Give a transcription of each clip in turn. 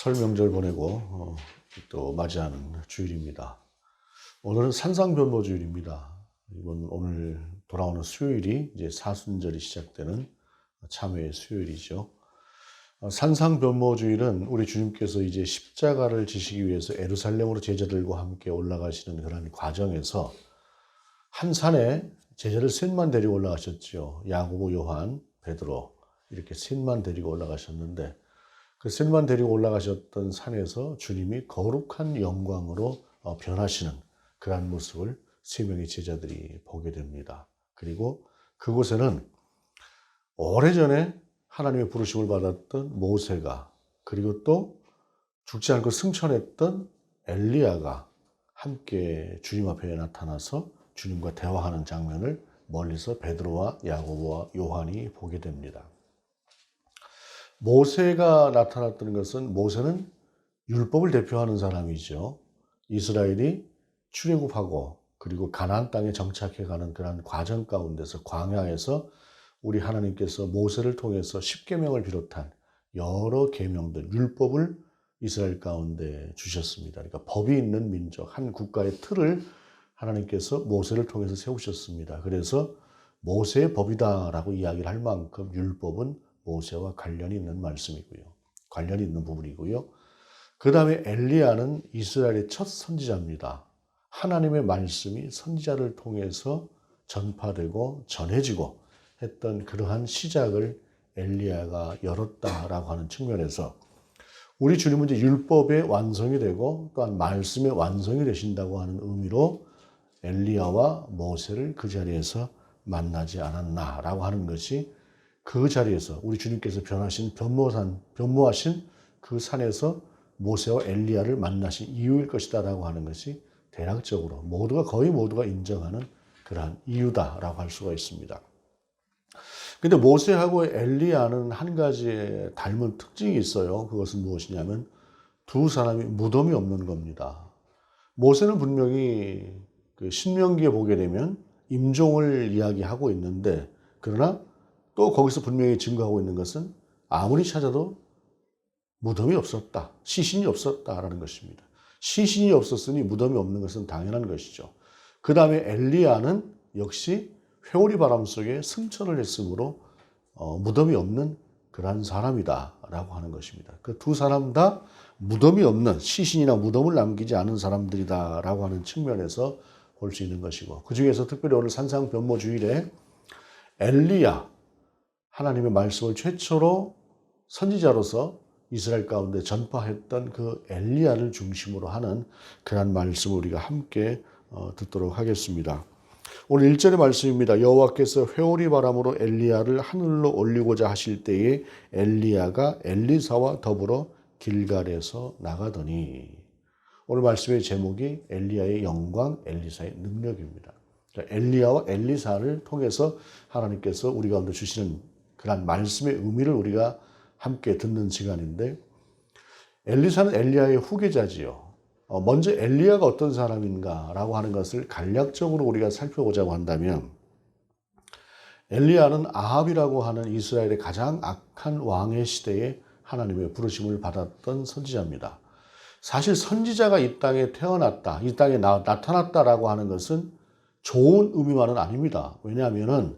설 명절 보내고 또 맞이하는 주일입니다. 오늘은 산상변모 주일입니다. 오늘 돌아오는 수요일이 이제 사순절이 시작되는 참회의 수요일이죠. 산상변모 주일은 우리 주님께서 이제 십자가를 지시기 위해서 예루살렘으로 제자들과 함께 올라가시는 그런 과정에서 한 산에 제자를 셋만 데리고 올라가셨죠. 야고보, 요한, 베드로 이렇게 셋만 데리고 올라가셨는데 그 셋만 데리고 올라가셨던 산에서 주님이 거룩한 영광으로 변하시는 그러한 모습을 세 명의 제자들이 보게 됩니다. 그리고 그곳에는 오래전에 하나님의 부르심을 받았던 모세가 그리고 또 죽지 않고 승천했던 엘리야가 함께 주님 앞에 나타나서 주님과 대화하는 장면을 멀리서 베드로와 야고보와 요한이 보게 됩니다. 모세가 나타났던 것은 모세는 율법을 대표하는 사람이죠. 이스라엘이 출애굽하고 그리고 가나안 땅에 정착해가는 그런 과정 가운데서 광야에서 우리 하나님께서 모세를 통해서 십계명을 비롯한 여러 계명들, 율법을 이스라엘 가운데 주셨습니다. 그러니까 법이 있는 민족, 한 국가의 틀을 하나님께서 모세를 통해서 세우셨습니다. 그래서 모세의 법이다라고 이야기를 할 만큼 율법은 모세와 관련이 있는 말씀이고요. 관련이 있는 부분이고요. 그 다음에 엘리야는 이스라엘의 첫 선지자입니다. 하나님의 말씀이 선지자를 통해서 전파되고 전해지고 했던 그러한 시작을 엘리야가 열었다라고 하는 측면에서 우리 주님은 이제 율법의 완성이 되고 또한 말씀의 완성이 되신다고 하는 의미로 엘리야와 모세를 그 자리에서 만나지 않았나라고 하는 것이 그 자리에서 우리 주님께서 변모하신 그 산에서 모세와 엘리야를 만나신 이유일 것이다라고 하는 것이 대략적으로 거의 모두가 인정하는 그러한 이유다라고 할 수가 있습니다. 근데 모세하고 엘리야는 한 가지의 닮은 특징이 있어요. 그것은 무엇이냐면 두 사람이 무덤이 없는 겁니다. 모세는 분명히 그 신명기에 보게 되면 임종을 이야기하고 있는데 그러나 또 거기서 분명히 증거하고 있는 것은 아무리 찾아도 무덤이 없었다. 시신이 없었다라는 것입니다. 시신이 없었으니 무덤이 없는 것은 당연한 것이죠. 그 다음에 엘리야는 역시 회오리 바람 속에 승천을 했으므로 무덤이 없는 그러한 사람이다라고 하는 것입니다. 그 두 사람 다 무덤이 없는 시신이나 무덤을 남기지 않은 사람들이다라고 하는 측면에서 볼 수 있는 것이고 그 중에서 특별히 오늘 산상변모 주일에 엘리야 하나님의 말씀을 최초로 선지자로서 이스라엘 가운데 전파했던 그 엘리야를 중심으로 하는 그런 말씀을 우리가 함께 듣도록 하겠습니다. 오늘 1절의 말씀입니다. 여호와께서 회오리 바람으로 엘리야를 하늘로 올리고자 하실 때에 엘리야가 엘리사와 더불어 길갈에서 나가더니 오늘 말씀의 제목이 엘리야의 영광, 엘리사의 능력입니다. 그러니까 엘리야와 엘리사를 통해서 하나님께서 우리 가운데 주시는 그런 말씀의 의미를 우리가 함께 듣는 시간인데 엘리사는 엘리야의 후계자지요. 먼저 엘리야가 어떤 사람인가라고 하는 것을 간략적으로 우리가 살펴보자고 한다면 엘리야는 아합이라고 하는 이스라엘의 가장 악한 왕의 시대에 하나님의 부르심을 받았던 선지자입니다. 사실 선지자가 이 땅에 태어났다, 이 땅에 나타났다라고 하는 것은 좋은 의미만은 아닙니다. 왜냐하면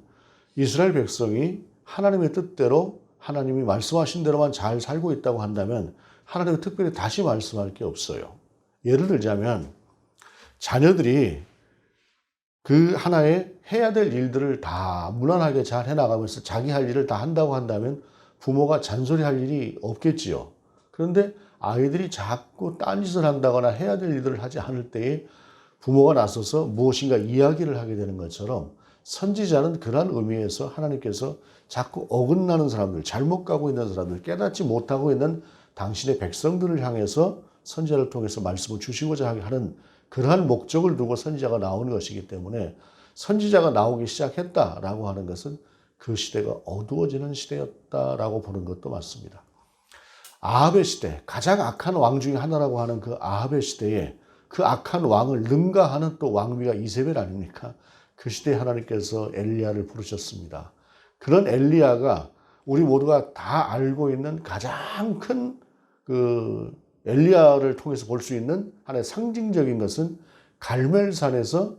이스라엘 백성이 하나님의 뜻대로 하나님이 말씀하신 대로만 잘 살고 있다고 한다면 하나님은 특별히 다시 말씀할 게 없어요. 예를 들자면 자녀들이 그 하나의 해야 될 일들을 다 무난하게 잘 해나가면서 자기 할 일을 다 한다고 한다면 부모가 잔소리할 일이 없겠지요. 그런데 아이들이 자꾸 딴짓을 한다거나 해야 될 일들을 하지 않을 때에 부모가 나서서 무엇인가 이야기를 하게 되는 것처럼 선지자는 그러한 의미에서 하나님께서 자꾸 어긋나는 사람들, 잘못 가고 있는 사람들, 깨닫지 못하고 있는 당신의 백성들을 향해서 선지자를 통해서 말씀을 주시고자 하는 그러한 목적을 두고 선지자가 나오는 것이기 때문에 선지자가 나오기 시작했다라고 하는 것은 그 시대가 어두워지는 시대였다라고 보는 것도 맞습니다. 아합의 시대, 가장 악한 왕 중에 하나라고 하는 그 아합의 시대에 그 악한 왕을 능가하는 또 왕비가 이세벨 아닙니까? 그 시대에 하나님께서 엘리야를 부르셨습니다. 그런 엘리야가 우리 모두가 다 알고 있는 가장 큰 그 엘리야를 통해서 볼 수 있는 하나의 상징적인 것은 갈멜산에서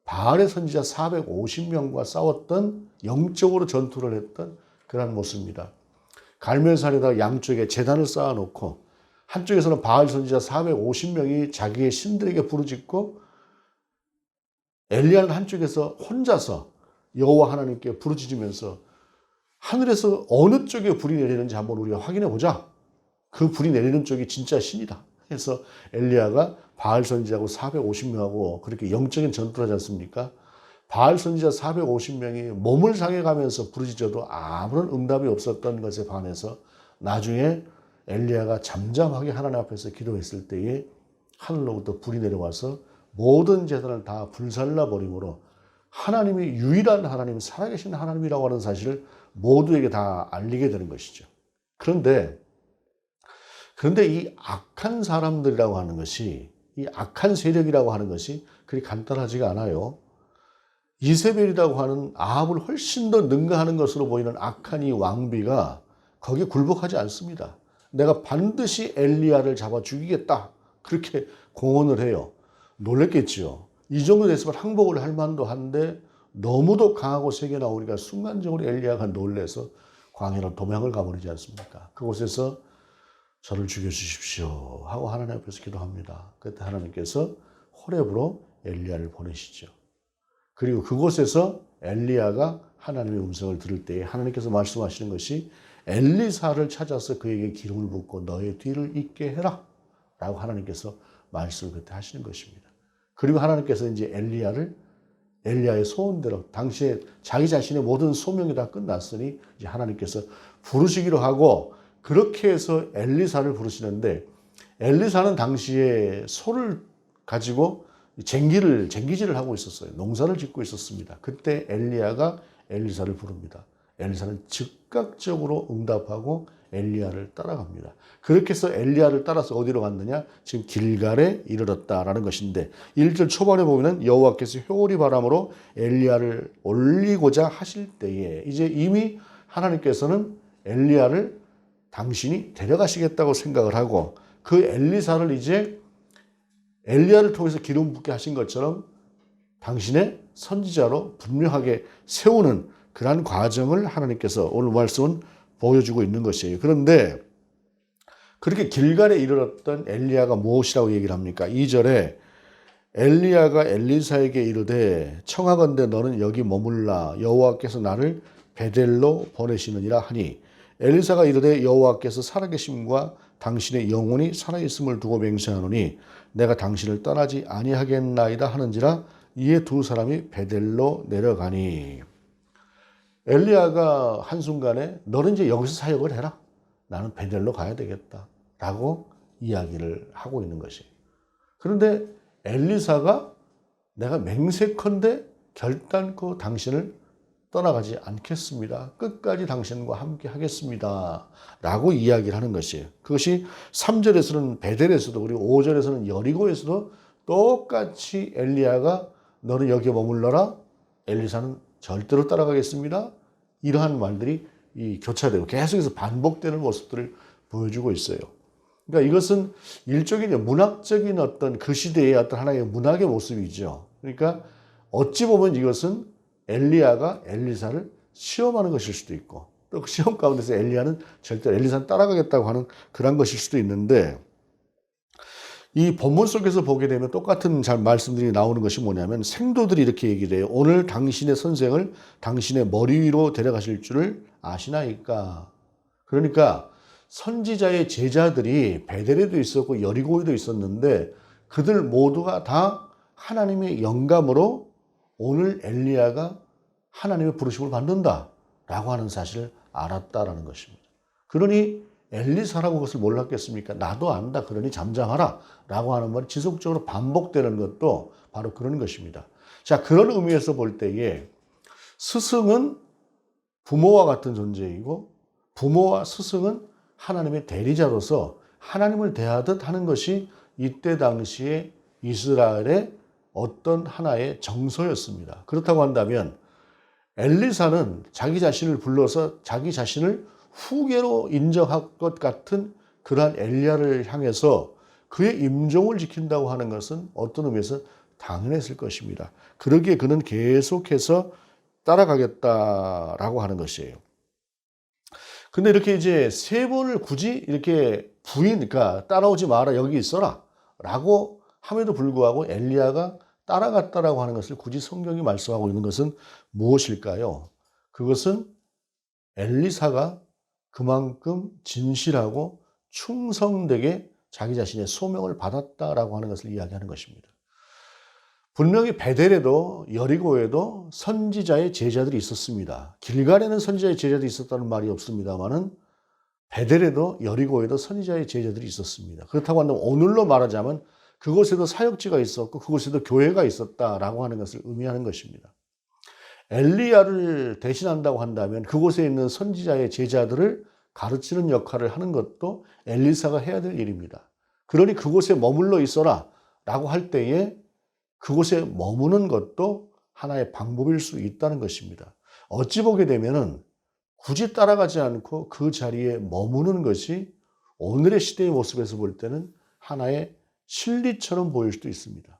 바알의 선지자 450명과 싸웠던 영적으로 전투를 했던 그런 모습입니다. 갈멜산에다가 양쪽에 제단을 쌓아놓고 한쪽에서는 바알 선지자 450명이 자기의 신들에게 부르짖고 엘리야는 한쪽에서 혼자서 여호와 하나님께 부르짖으면서 하늘에서 어느 쪽에 불이 내리는지 한번 우리가 확인해 보자. 그 불이 내리는 쪽이 진짜 신이다. 그래서 엘리야가 바알 선지자하고 450명하고 그렇게 영적인 전투를 하지 않습니까? 바알 선지자 450명이 몸을 상해가면서 부르짖어도 아무런 응답이 없었던 것에 반해서 나중에 엘리야가 잠잠하게 하나님 앞에서 기도했을 때에 하늘로부터 불이 내려와서 모든 제단을 다 불살라 버림으로 하나님이 유일한 하나님, 살아계신 하나님이라고 하는 사실을 모두에게 다 알리게 되는 것이죠. 그런데 이 악한 사람들이라고 하는 것이, 이 악한 세력이라고 하는 것이 그리 간단하지가 않아요. 이세벨이라고 하는 아합을 훨씬 더 능가하는 것으로 보이는 악한 이 왕비가 거기에 굴복하지 않습니다. 내가 반드시 엘리야를 잡아 죽이겠다. 그렇게 공언을 해요. 놀랬겠지요. 이 정도 됐으면 항복을 할 만도 한데 너무도 강하고 세게 나오니까 순간적으로 엘리야가 놀래서 광야로 도망을 가버리지 않습니까? 그곳에서 저를 죽여주십시오 하고 하나님 앞에서 기도합니다. 그때 하나님께서 호렙으로 엘리야를 보내시죠. 그리고 그곳에서 엘리야가 하나님의 음성을 들을 때에 하나님께서 말씀하시는 것이 엘리사를 찾아서 그에게 기름을 붓고 너의 뒤를 잇게 해라 라고 하나님께서 말씀을 그때 하시는 것입니다. 그리고 하나님께서 이제 엘리야의 소원대로 당시에 자기 자신의 모든 소명이 다 끝났으니 이제 하나님께서 부르시기로 하고 그렇게 해서 엘리사를 부르시는데 엘리사는 당시에 소를 가지고 쟁기질을 하고 있었어요. 농사를 짓고 있었습니다. 그때 엘리야가 엘리사를 부릅니다. 엘리사는 즉각적으로 응답하고 엘리야를 따라갑니다. 그렇게 해서 엘리야를 따라서 어디로 갔느냐? 지금 길갈에 이르렀다라는 것인데 1절 초반에 보면 여호와께서 효리 바람으로 엘리야를 올리고자 하실 때에 이제 이미 하나님께서는 엘리야를 당신이 데려가시겠다고 생각을 하고 그 엘리사를 이제 엘리야를 통해서 기름 붓게 하신 것처럼 당신의 선지자로 분명하게 세우는 그러한 과정을 하나님께서 오늘 말씀은 보여주고 있는 것이에요. 그런데 그렇게 길갈에 이르렀던 엘리야가 무엇이라고 얘기를 합니까? 2절에 엘리야가 엘리사에게 이르되 청하건대 너는 여기 머물라 여호와께서 나를 베델로 보내시느니라 하니 엘리사가 이르되 여호와께서 살아계심과 당신의 영혼이 살아있음을 두고 맹세하노니 내가 당신을 떠나지 아니하겠나이다 하는지라 이에 두 사람이 베델로 내려가니 엘리야가 한순간에 너는 이제 여기서 사역을 해라. 나는 베델로 가야 되겠다. 라고 이야기를 하고 있는 것이에요. 그런데 엘리사가 내가 맹세컨대 결단코 당신을 떠나가지 않겠습니다. 끝까지 당신과 함께 하겠습니다. 라고 이야기를 하는 것이에요. 그것이 3절에서는 베델에서도 그리고 5절에서는 여리고에서도 똑같이 엘리야가 너는 여기에 머물러라. 엘리사는 절대로 따라가겠습니다. 이러한 말들이 교차되고 계속해서 반복되는 모습들을 보여주고 있어요. 그러니까 이것은 일종의 문학적인 어떤 그 시대의 어떤 하나의 문학의 모습이죠. 그러니까 어찌 보면 이것은 엘리야가 엘리사를 시험하는 것일 수도 있고 또 그 시험 가운데서 엘리야는 절대 엘리사는 따라가겠다고 하는 그런 것일 수도 있는데 이 본문 속에서 보게 되면 똑같은 말씀들이 나오는 것이 뭐냐면 생도들이 이렇게 얘기를 해요. 오늘 당신의 선생을 당신의 머리 위로 데려가실 줄을 아시나이까. 그러니까 선지자의 제자들이 베델에도 있었고 여리고에도 있었는데 그들 모두가 다 하나님의 영감으로 오늘 엘리야가 하나님의 부르심을 받는다라고 하는 사실을 알았다라는 것입니다. 그러니 엘리사라고 그것을 몰랐겠습니까? 나도 안다. 그러니 잠잠하라. 라고 하는 말이 지속적으로 반복되는 것도 바로 그런 것입니다. 자, 그런 의미에서 볼 때에 스승은 부모와 같은 존재이고 부모와 스승은 하나님의 대리자로서 하나님을 대하듯 하는 것이 이때 당시에 이스라엘의 어떤 하나의 정서였습니다. 그렇다고 한다면 엘리사는 자기 자신을 불러서 자기 자신을 후계로 인정할 것 같은 그러한 엘리야를 향해서 그의 임종을 지킨다고 하는 것은 어떤 의미에서 당연했을 것입니다. 그러기에 그는 계속해서 따라가겠다라고 하는 것이에요. 근데 이렇게 이제 세 번을 굳이 이렇게 그러니까 따라오지 마라, 여기 있어라 라고 함에도 불구하고 엘리야가 따라갔다라고 하는 것을 굳이 성경이 말씀하고 있는 것은 무엇일까요? 그것은 엘리사가 그만큼 진실하고 충성되게 자기 자신의 소명을 받았다라고 하는 것을 이야기하는 것입니다. 분명히 베델에도 여리고에도 선지자의 제자들이 있었습니다. 길갈에는 선지자의 제자들이 있었다는 말이 없습니다만은 베델에도 여리고에도 선지자의 제자들이 있었습니다. 그렇다고 한다면 오늘로 말하자면 그곳에도 사역지가 있었고 그곳에도 교회가 있었다라고 하는 것을 의미하는 것입니다. 엘리야를 대신한다고 한다면 그곳에 있는 선지자의 제자들을 가르치는 역할을 하는 것도 엘리사가 해야 될 일입니다. 그러니 그곳에 머물러 있어라 라고 할 때에 그곳에 머무는 것도 하나의 방법일 수 있다는 것입니다. 어찌 보게 되면은 굳이 따라가지 않고 그 자리에 머무는 것이 오늘의 시대의 모습에서 볼 때는 하나의 진리처럼 보일 수도 있습니다.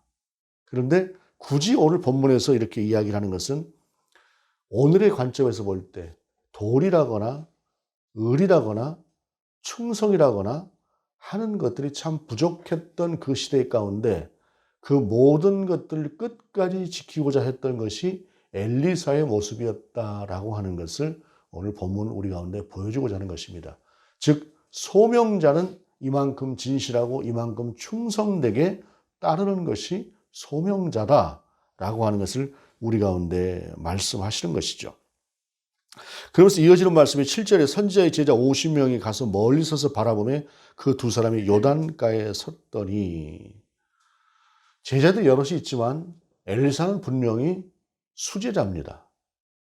그런데 굳이 오늘 본문에서 이렇게 이야기를 하는 것은 오늘의 관점에서 볼 때 도리라거나 의리라거나 충성이라거나 하는 것들이 참 부족했던 그 시대 가운데 그 모든 것들을 끝까지 지키고자 했던 것이 엘리사의 모습이었다라고 하는 것을 오늘 본문 우리 가운데 보여주고자 하는 것입니다. 즉 소명자는 이만큼 진실하고 이만큼 충성되게 따르는 것이 소명자다라고 하는 것을 우리 가운데 말씀하시는 것이죠. 그러면서 이어지는 말씀이 7절에 선지자의 제자 50명이 가서 멀리 서서 바라보며 그 두 사람이 요단가에 섰더니, 제자들 여럿이 있지만 엘리사는 분명히 수제자입니다.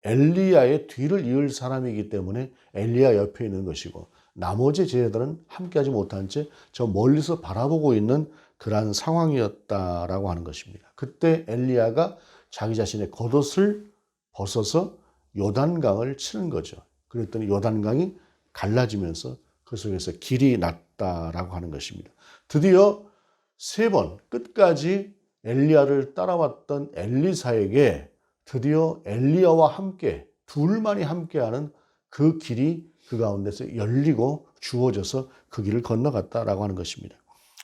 엘리야의 뒤를 이을 사람이기 때문에 엘리야 옆에 있는 것이고 나머지 제자들은 함께하지 못한 채 저 멀리서 바라보고 있는 그러한 상황이었다라고 하는 것입니다. 그때 엘리야가 자기 자신의 겉옷을 벗어서 요단강을 치는 거죠. 그랬더니 요단강이 갈라지면서 그 속에서 길이 났다라고 하는 것입니다. 드디어 세 번 끝까지 엘리야를 따라왔던 엘리사에게 드디어 엘리야와 함께 둘만이 함께하는 그 길이 그 가운데서 열리고 주어져서 그 길을 건너갔다라고 하는 것입니다.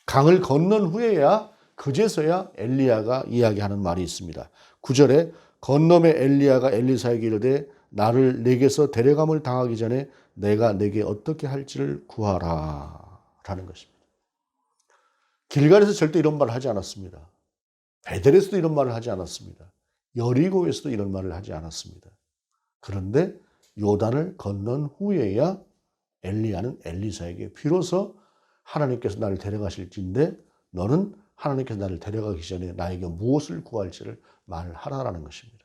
강을 건넌 후에야 그제서야 엘리야가 이야기하는 말이 있습니다. 9절에 건너매 엘리야가 엘리사에게 이르되 나를 내게서 데려감을 당하기 전에 내가 내게 어떻게 할지를 구하라 라는 것입니다. 길갈에서 절대 이런 말을 하지 않았습니다. 베델에서도 이런 말을 하지 않았습니다. 여리고에서도 이런 말을 하지 않았습니다. 그런데 요단을 건넌 후에야 엘리야는 엘리사에게 비로소 하나님께서 나를 데려가실진데 너는 하나님께서 나를 데려가기 전에 나에게 무엇을 구할지를 말하라라는 것입니다.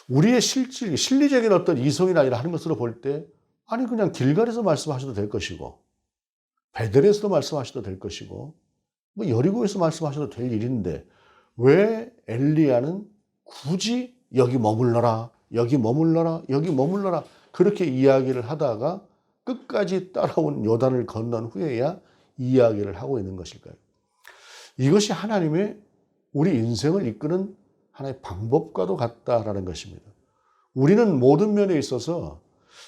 우리의 실리적인 어떤 이성이나 이런 하는 것으로 볼 때 아니 그냥 길갈에서 말씀하셔도 될 것이고 베델에서도 말씀하셔도 될 것이고 뭐 여리고에서 말씀하셔도 될 일인데 왜 엘리야는 굳이 여기 머물러라, 여기 머물러라, 여기 머물러라 그렇게 이야기를 하다가 끝까지 따라온 요단을 건넌 후에야 이야기를 하고 있는 것일까요? 이것이 하나님의 우리 인생을 이끄는 하나의 방법과도 같다라는 것입니다. 우리는 모든 면에 있어서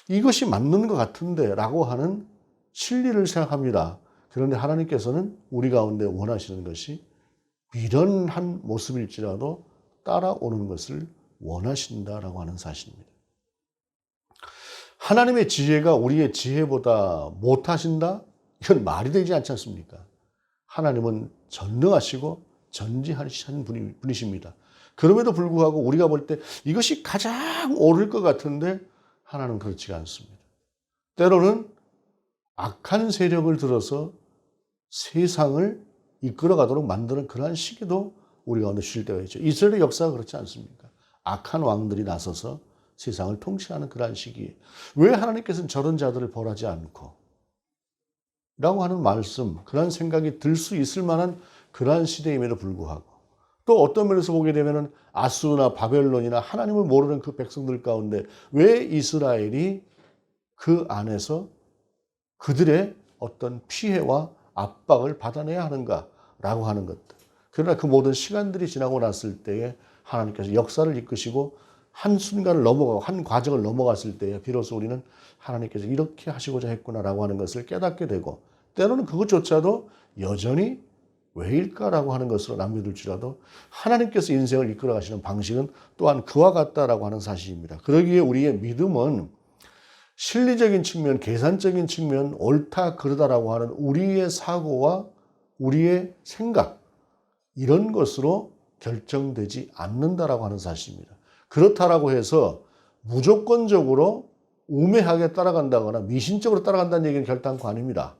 이것이 맞는 것 같은데 라고 하는 진리를 생각합니다. 그런데 하나님께서는 우리 가운데 원하시는 것이 미련한 모습일지라도 따라오는 것을 원하신다라고 하는 사실입니다. 하나님의 지혜가 우리의 지혜보다 못하신다? 이건 말이 되지 않지 않습니까? 하나님은 전능하시고 전지하신 분이십니다. 그럼에도 불구하고 우리가 볼 때 이것이 가장 옳을 것 같은데 하나님은 그렇지가 않습니다. 때로는 악한 세력을 들어서 세상을 이끌어가도록 만드는 그러한 시기도 우리 가운데 주실 때가 있죠. 이스라엘의 역사가 그렇지 않습니까? 악한 왕들이 나서서 세상을 통치하는 그러한 시기에 왜 하나님께서는 저런 자들을 벌하지 않고 라고 하는 말씀, 그런 생각이 들 수 있을 만한 그러한 시대임에도 불구하고 또 어떤 면에서 보게 되면 아수르나 바벨론이나 하나님을 모르는 그 백성들 가운데 왜 이스라엘이 그 안에서 그들의 어떤 피해와 압박을 받아내야 하는가라고 하는 것들. 그러나 그 모든 시간들이 지나고 났을 때에 하나님께서 역사를 이끄시고 한순간을 넘어가고 한 과정을 넘어갔을 때에 비로소 우리는 하나님께서 이렇게 하시고자 했구나라고 하는 것을 깨닫게 되고, 때로는 그것조차도 여전히 왜일까라고 하는 것으로 남겨둘지라도 하나님께서 인생을 이끌어 가시는 방식은 또한 그와 같다라고 하는 사실입니다. 그러기에 우리의 믿음은 실리적인 측면, 계산적인 측면, 옳다 그르다라고 하는 우리의 사고와 우리의 생각, 이런 것으로 결정되지 않는다라고 하는 사실입니다. 그렇다라고 해서 무조건적으로 우매하게 따라간다거나 미신적으로 따라간다는 얘기는 결단코 아닙니다.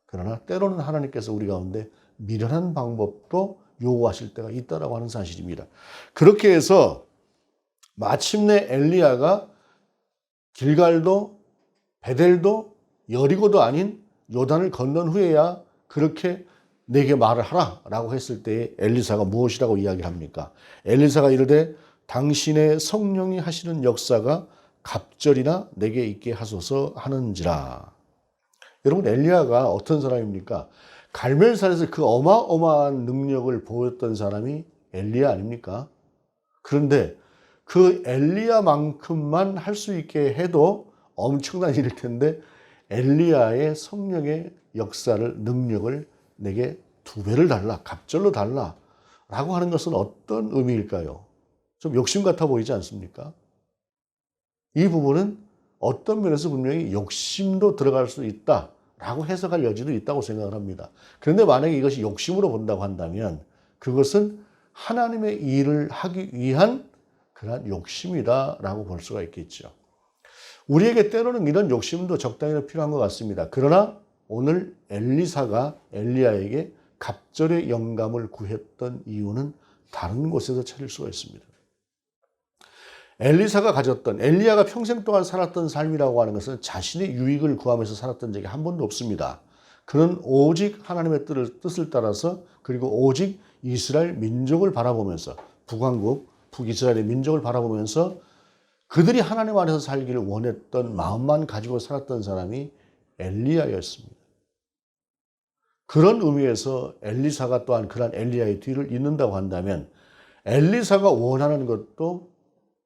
그러나 때로는 하나님께서 우리 가운데 미련한 방법도 요구하실 때가 있다라고 하는 사실입니다. 그렇게 해서 마침내 엘리야가 길갈도 베델도 여리고도 아닌 요단을 건넌 후에야 그렇게 내게 말을 하라라고 했을 때에 엘리사가 무엇이라고 이야기합니까? 엘리사가 이르되 당신의 성령이 하시는 역사가 갑절이나 내게 있게 하소서 하는지라. 여러분, 엘리야가 어떤 사람입니까? 갈멜산에서 그 어마어마한 능력을 보였던 사람이 엘리야 아닙니까? 그런데 그 엘리야만큼만 할 수 있게 해도 엄청난 일일 텐데 엘리야의 성령의 역사를, 능력을 내게 2배를 달라, 갑절로 달라 라고 하는 것은 어떤 의미일까요? 좀 욕심 같아 보이지 않습니까? 이 부분은 어떤 면에서 분명히 욕심도 들어갈 수 있다라고 해석할 여지도 있다고 생각을 합니다. 그런데 만약에 이것이 욕심으로 본다고 한다면 그것은 하나님의 일을 하기 위한 그러한 욕심이다라고 볼 수가 있겠죠. 우리에게 때로는 이런 욕심도 적당히 필요한 것 같습니다. 그러나 오늘 엘리사가 엘리야에게 갑절의 영감을 구했던 이유는 다른 곳에서 찾을 수가 있습니다. 엘리사가 가졌던, 엘리야가 평생 동안 살았던 삶이라고 하는 것은 자신의 유익을 구하면서 살았던 적이 한 번도 없습니다. 그는 오직 하나님의 뜻을 따라서, 그리고 오직 이스라엘 민족을 바라보면서, 북왕국, 북이스라엘의 민족을 바라보면서 그들이 하나님 안에서 살기를 원했던 마음만 가지고 살았던 사람이 엘리야였습니다. 그런 의미에서 엘리사가 또한 그런 엘리야의 뒤를 잇는다고 한다면 엘리사가 원하는 것도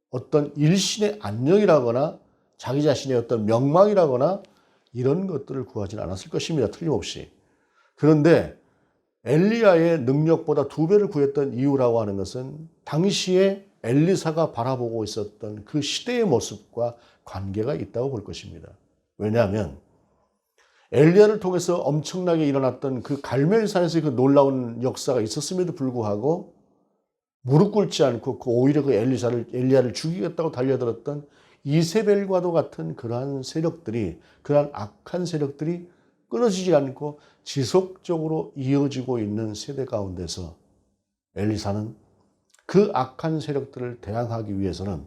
어떤 일신의 안녕이라거나 자기 자신의 어떤 명망이라거나 이런 것들을 구하지는 않았을 것입니다. 틀림없이. 그런데 엘리야의 능력보다 2배를 구했던 이유라고 하는 것은 당시에 엘리사가 바라보고 있었던 그 시대의 모습과 관계가 있다고 볼 것입니다. 왜냐하면 엘리야를 통해서 엄청나게 일어났던 그 갈멜산에서의 그 놀라운 역사가 있었음에도 불구하고 무릎 꿇지 않고 오히려 그 엘리야를 죽이겠다고 달려들었던 이세벨과도 같은 그러한 세력들이, 그러한 악한 세력들이 끊어지지 않고 지속적으로 이어지고 있는 세대 가운데서 엘리사는 그 악한 세력들을 대항하기 위해서는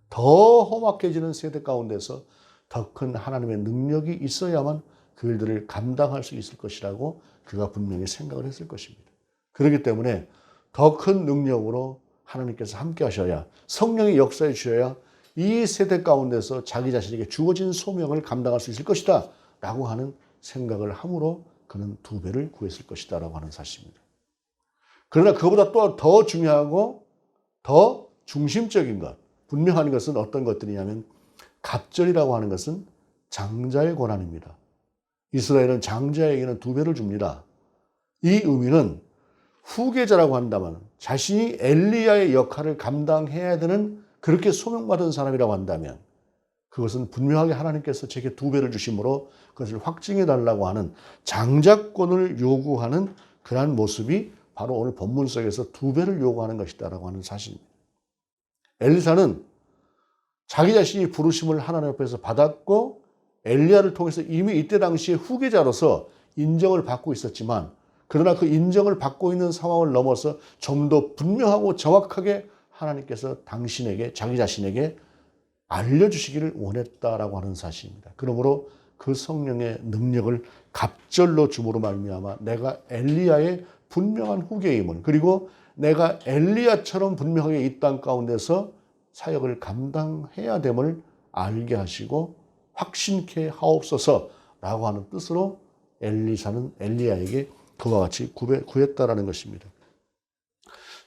더 험악해지는 세대 가운데서 더 큰 하나님의 능력이 있어야만 그 일들을 감당할 수 있을 것이라고 그가 분명히 생각을 했을 것입니다. 그렇기 때문에 더 큰 능력으로 하나님께서 함께 하셔야, 성령의 역사해 주셔야 이 세대 가운데서 자기 자신에게 주어진 소명을 감당할 수 있을 것이다 라고 하는 생각을 함으로 그는 2배를 구했을 것이다 라고 하는 사실입니다. 그러나 그보다 또 더 중요하고 더 중심적인 것, 분명한 것은 어떤 것들이냐면 갑절이라고 하는 것은 장자의 권한입니다. 이스라엘은 장자에게는 2배를 줍니다. 이 의미는 후계자라고 한다면, 자신이 엘리야의 역할을 감당해야 되는 그렇게 소명받은 사람이라고 한다면 그것은 분명하게 하나님께서 제게 2배를 주심으로 그것을 확증해 달라고 하는 장자권을 요구하는 그러한 모습이 바로 오늘 본문 속에서 2배를 요구하는 것이다라고 하는 사실입니다. 엘리사는 자기 자신이 부르심을 하나님 앞에서 받았고 엘리야를 통해서 이미 이때 당시에 후계자로서 인정을 받고 있었지만, 그러나 그 인정을 받고 있는 상황을 넘어서 좀 더 분명하고 정확하게 하나님께서 당신에게, 자기 자신에게 알려주시기를 원했다라고 하는 사실입니다. 그러므로 그 성령의 능력을 갑절로 줌으로 말미암아 내가 엘리야의 분명한 후계임을, 그리고 내가 엘리야처럼 분명하게 이 땅 가운데서 사역을 감당해야 됨을 알게 하시고 확신케 하옵소서라고 하는 뜻으로 엘리사는 엘리야에게 그와 같이 구했다라는 것입니다.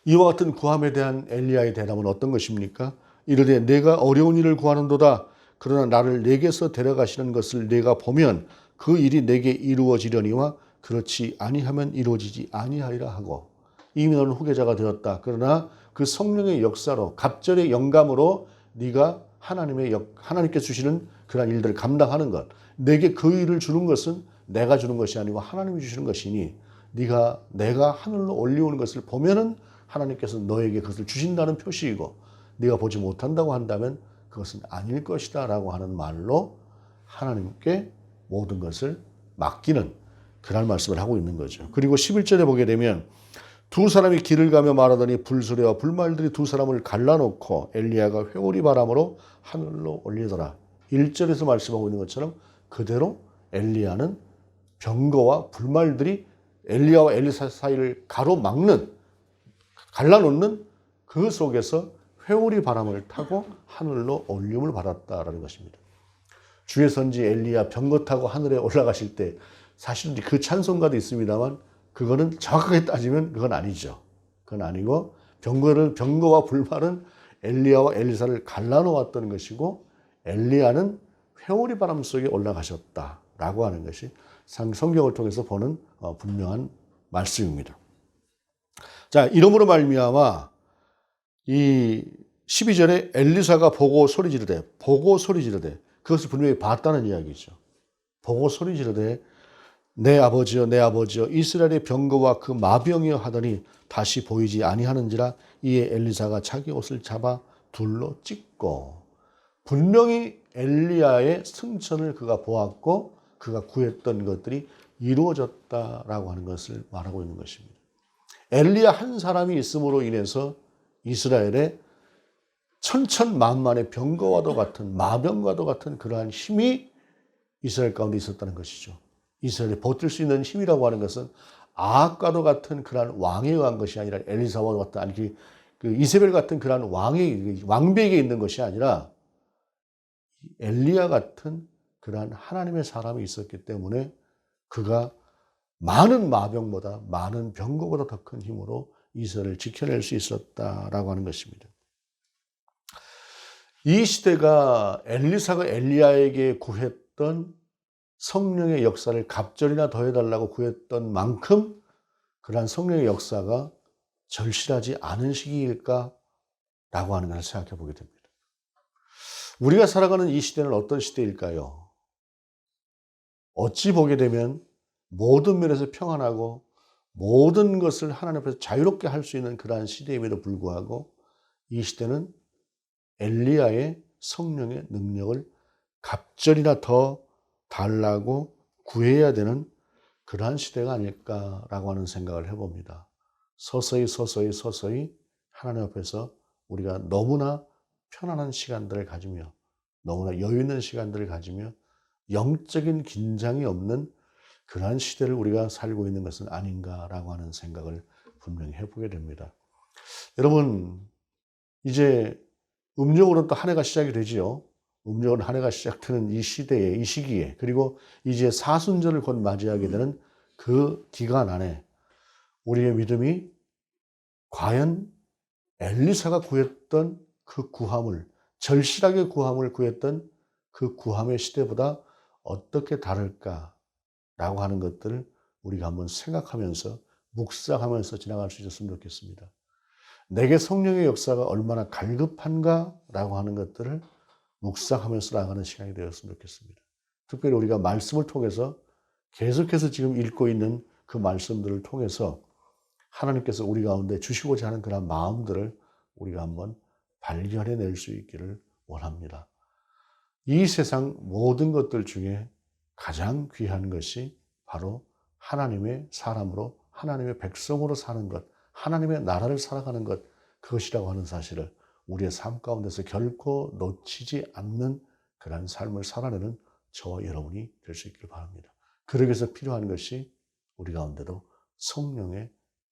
이와 같은 구함에 대한 엘리야의 대답은 어떤 것입니까? 이르되 내가 어려운 일을 구하는도다. 그러나 나를 내게서 데려가시는 것을 내가 보면 그 일이 내게 이루어지려니와 그렇지 아니하면 이루어지지 아니하리라 하고, 이미 너는 후계자가 되었다. 그러나 그 성령의 역사로 갑절의 영감으로 네가 하나님께 주시는 그런 일들을 감당하는 것, 내게 그 일을 주는 것은 내가 주는 것이 아니고 하나님이 주시는 것이니 내가 하늘로 올려오는 것을 보면은 하나님께서 너에게 그것을 주신다는 표시이고, 네가 보지 못한다고 한다면 그것은 아닐 것이다 라고 하는 말로 하나님께 모든 것을 맡기는 그런 말씀을 하고 있는 거죠. 그리고 11절에 보게 되면 두 사람이 길을 가며 말하더니 불수레와 불말들이 두 사람을 갈라놓고 엘리야가 회오리 바람으로 하늘로 올리더라. 1절에서 말씀하고 있는 것처럼 그대로 엘리야는 병거와 불말들이 엘리야와 엘리사 사이를 가로막는, 갈라놓는 그 속에서 회오리 바람을 타고 하늘로 올림을 받았다라는 것입니다. 주의 선지 엘리야 병거 타고 하늘에 올라가실 때 사실 그 찬송가도 있습니다만 그거는 정확하게 따지면 그건 아니죠. 그건 아니고 병거와 불말은 엘리야와 엘리사를 갈라놓았던 것이고 엘리야는 회오리 바람 속에 올라가셨다라고 하는 것이 성경을 통해서 보는 분명한 말씀입니다. 자, 이러므로 말미암아 이 12절에 엘리사가 보고 소리 지르되 그것을 분명히 봤다는 이야기죠. 보고 소리 지르되 내 아버지여 내 아버지여 이스라엘의 병거와 그 마병이여 하더니 다시 보이지 아니하는지라. 이에 엘리사가 자기 옷을 잡아 둘로 찢고, 분명히 엘리야의 승천을 그가 보았고 그가 구했던 것들이 이루어졌다라고 하는 것을 말하고 있는 것입니다. 엘리야 한 사람이 있음으로 인해서 이스라엘의 천천만만의 병거와도 같은 마병과도 같은 그러한 힘이 이스라엘 가운데 있었다는 것이죠. 이스라엘이 버틸 수 있는 힘이라고 하는 것은 아합과도 같은 그러한 왕에 의한 것이 아니라 엘리사와 같은, 아니 그 이세벨 같은 그러한 왕비에게 있는 것이 아니라 엘리야 같은 그러한 하나님의 사람이 있었기 때문에 그가 많은 마병보다 많은 병거보다 더 큰 힘으로 이스라엘을 지켜낼 수 있었다라고 하는 것입니다. 이 시대가 엘리사가 엘리야에게 구했던 성령의 역사를 갑절이나 더해달라고 구했던 만큼 그러한 성령의 역사가 절실하지 않은 시기일까라고 하는 것을 생각해 보게 됩니다. 우리가 살아가는 이 시대는 어떤 시대일까요? 어찌 보게 되면 모든 면에서 평안하고 모든 것을 하나님 앞에서 자유롭게 할 수 있는 그러한 시대임에도 불구하고 이 시대는 엘리야의 성령의 능력을 갑절이나 더 달라고 구해야 되는 그러한 시대가 아닐까라고 하는 생각을 해봅니다. 서서히 하나님 앞에서 우리가 너무나 편안한 시간들을 가지며 너무나 여유 있는 시간들을 가지며 영적인 긴장이 없는 그러한 시대를 우리가 살고 있는 것은 아닌가라고 하는 생각을 분명히 해보게 됩니다. 여러분, 이제 음력으로는 또 한 해가 시작이 되지요. 음력은 한 해가 시작되는 이 시대에, 이 시기에, 그리고 이제 사순절을 곧 맞이하게 되는 그 기간 안에 우리의 믿음이 과연 엘리사가 구했던 그 구함을, 절실하게 구함을 구했던 그 구함의 시대보다 어떻게 다를까라고 하는 것들을 우리가 한번 생각하면서 묵상하면서 지나갈 수 있었으면 좋겠습니다. 내게 성령의 역사가 얼마나 갈급한가라고 하는 것들을 묵상하면서 나가는 시간이 되었으면 좋겠습니다. 특별히 우리가 말씀을 통해서 계속해서 지금 읽고 있는 그 말씀들을 통해서 하나님께서 우리 가운데 주시고자 하는 그런 마음들을 우리가 한번 발견해낼 수 있기를 원합니다. 이 세상 모든 것들 중에 가장 귀한 것이 바로 하나님의 사람으로, 하나님의 백성으로 사는 것, 하나님의 나라를 살아가는 것, 그것이라고 하는 사실을 우리의 삶 가운데서 결코 놓치지 않는 그런 삶을 살아내는 저와 여러분이 될 수 있기를 바랍니다. 그러기 위해서 필요한 것이 우리 가운데도 성령의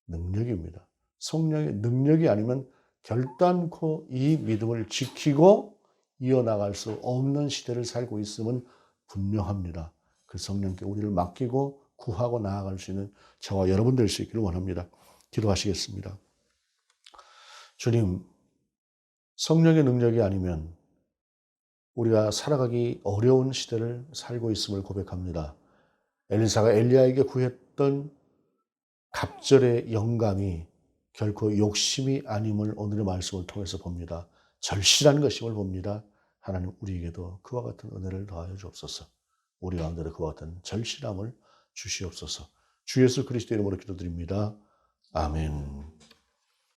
능력입니다. 성령의 능력이 아니면 결단코 이 믿음을 지키고 이어나갈 수 없는 시대를 살고 있음은 분명합니다. 그 성령께 우리를 맡기고 구하고 나아갈 수 있는 저와 여러분 될 수 있기를 원합니다. 기도하시겠습니다. 주님, 성령의 능력이 아니면 우리가 살아가기 어려운 시대를 살고 있음을 고백합니다. 엘리사가 엘리야에게 구했던 갑절의 영감이 결코 욕심이 아님을 오늘의 말씀을 통해서 봅니다. 절실한 것임을 봅니다. 하나님, 우리에게도 그와 같은 은혜를 더하여 주옵소서. 우리 가운데도 그와 같은 절실함을 주시옵소서. 주 예수 그리스도 이름으로 기도드립니다. 아멘.